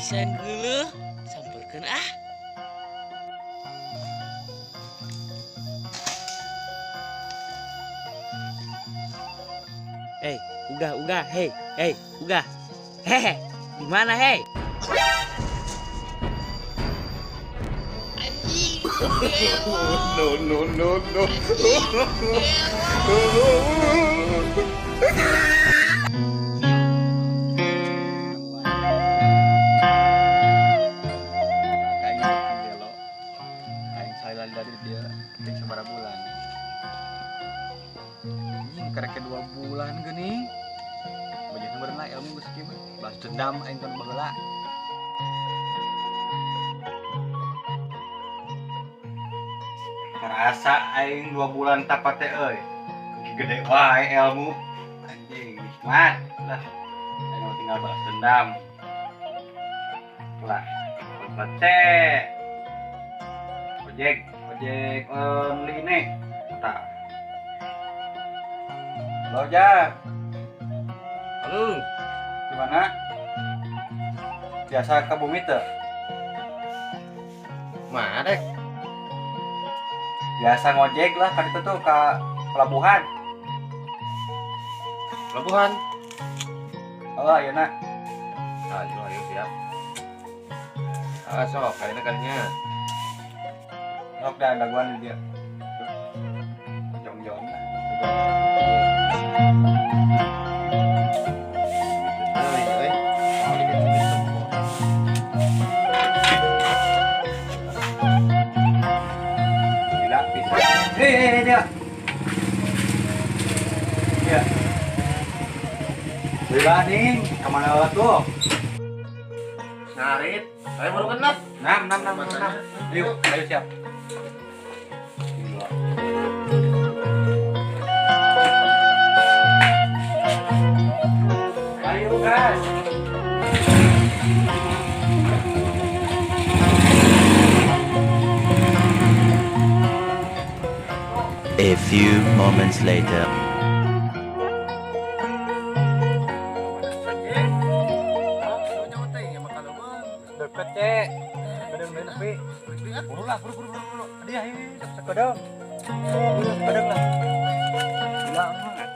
Pisan geuleuh sampeurkeun ah. Hei, uga, hei, uga. Hehe, di mana hei? Anjing. No. Dari dia seberapa bulan ini karek 2 bulan geuning banyak berenang ilmu geus kieu mah balas dendam aing kan baheula karasa aing 2 bulan tapat teh euy gede wae ilmu anjing nikmat lah aing tinggal balas dendam lah teh ojek ini tak halo ja Halo. gimana biasa ke bumi teh Mana dek? biasa ngojek lah kan itu tuh ke pelabuhan Pelabuhan. oh ayo nak Ayo siap. Sok kayaknya kalinya. nok dah daguan dia jong-jong dia ya Bila nih kemana tuh Ngarit. Saya baru kenal. Nam yuk ayo siap ayo guys A few moments later. deket cek bedeng tapi buru dia sekedeng sekedeng lah gila banget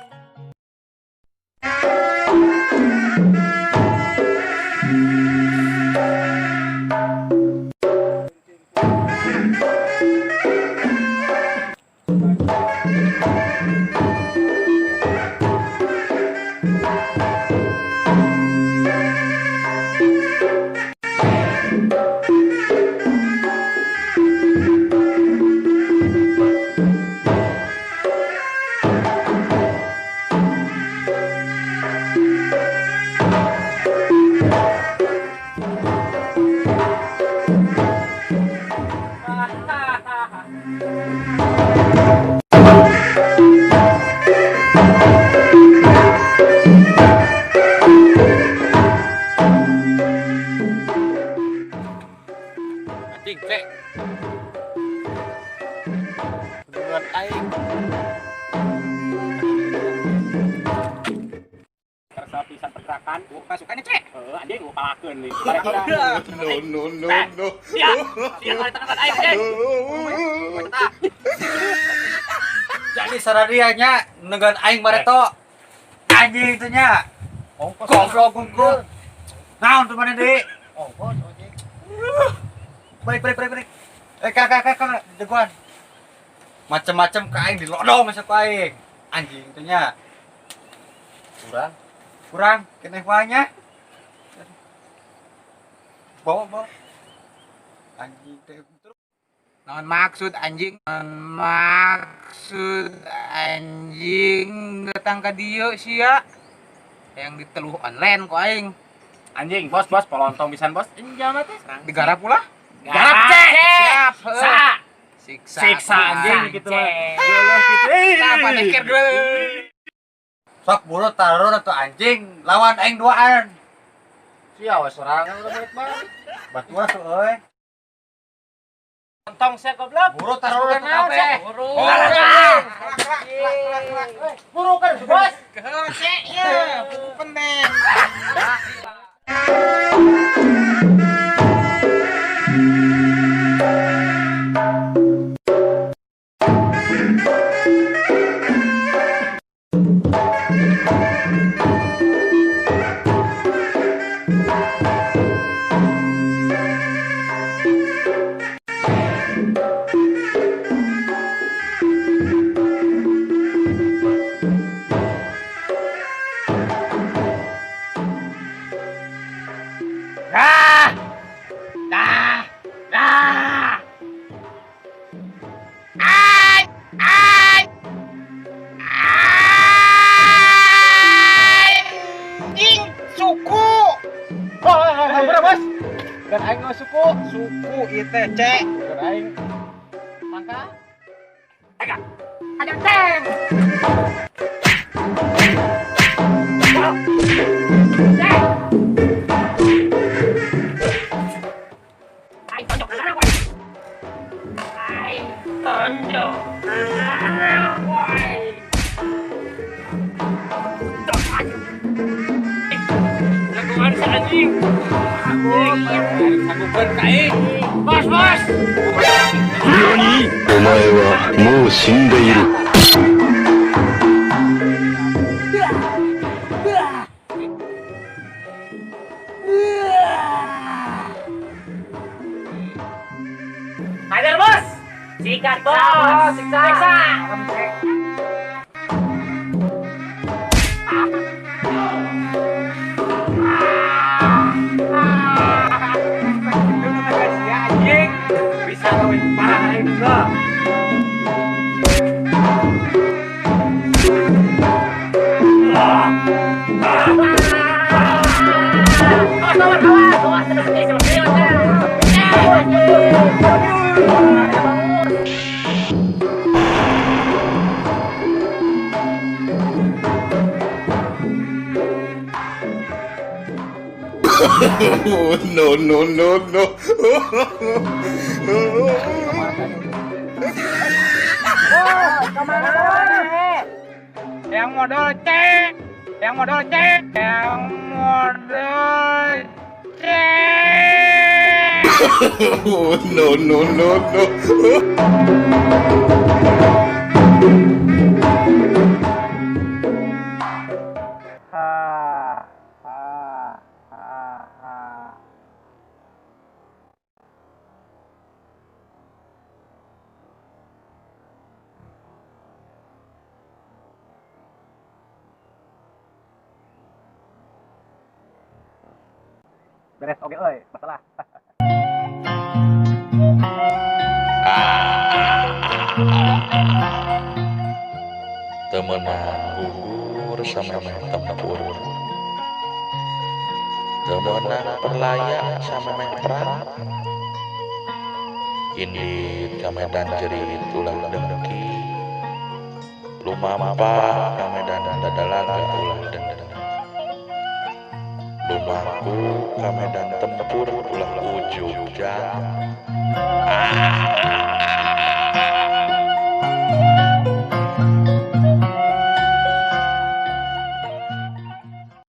Anjing, Cek. Buat aing. Karena pisan pergerakan, pasukannya cek. Anjing gua palakeun nih. No. Ya, kali tangan aing cek. jadi saradianya negan aing bareto anjing itu nya goblok naon tuh mana deui balik kakak deguan macem-macem ke aing dilodong masuk ke aing anjing itu nya kurang keneh wae bawa anjing teh Naon maksud anjing? Naon maksud anjing datang ke dieu sia? Yang diteluh online ku aing. Anjing, bos, polontong pisan bos. Ini jalan teh. Digarap ulah? Garap cek. Siap. Sa. Siksa anjing gitu mah. Apa nyekir gue? Sok buru taruh atau anjing lawan aing duaan. Sia serangan lu balik. Batuan tuh euy. Tong saya goblok. Buru taruh atau kabeh. Buru. Buru kan bos. Kehose ya, buku penting. Bukan aing mah suku ieu teh cek. Bukan aing. Mangka. Ada teng. Aing tonjok kana we. Aing tonjok. Jagoan si anjing. Bos, bos. お前はもう死んでいる。 Hajar bos. Sikat bos. Siksa. Bisa lebih parah aing enggak. no, no, no, no. Yang modal cek. Yang modal cek. Yang modal cek. no, no, no, no. Beres oke euy, masalah. Temenan gugur sama tempur, temenan perlaya sama perang, indit ka medan jerit ulah dengki, lumampa ka medan dadalaga ulah dendeng, lumaku ka medan tempur ulah ujug jang.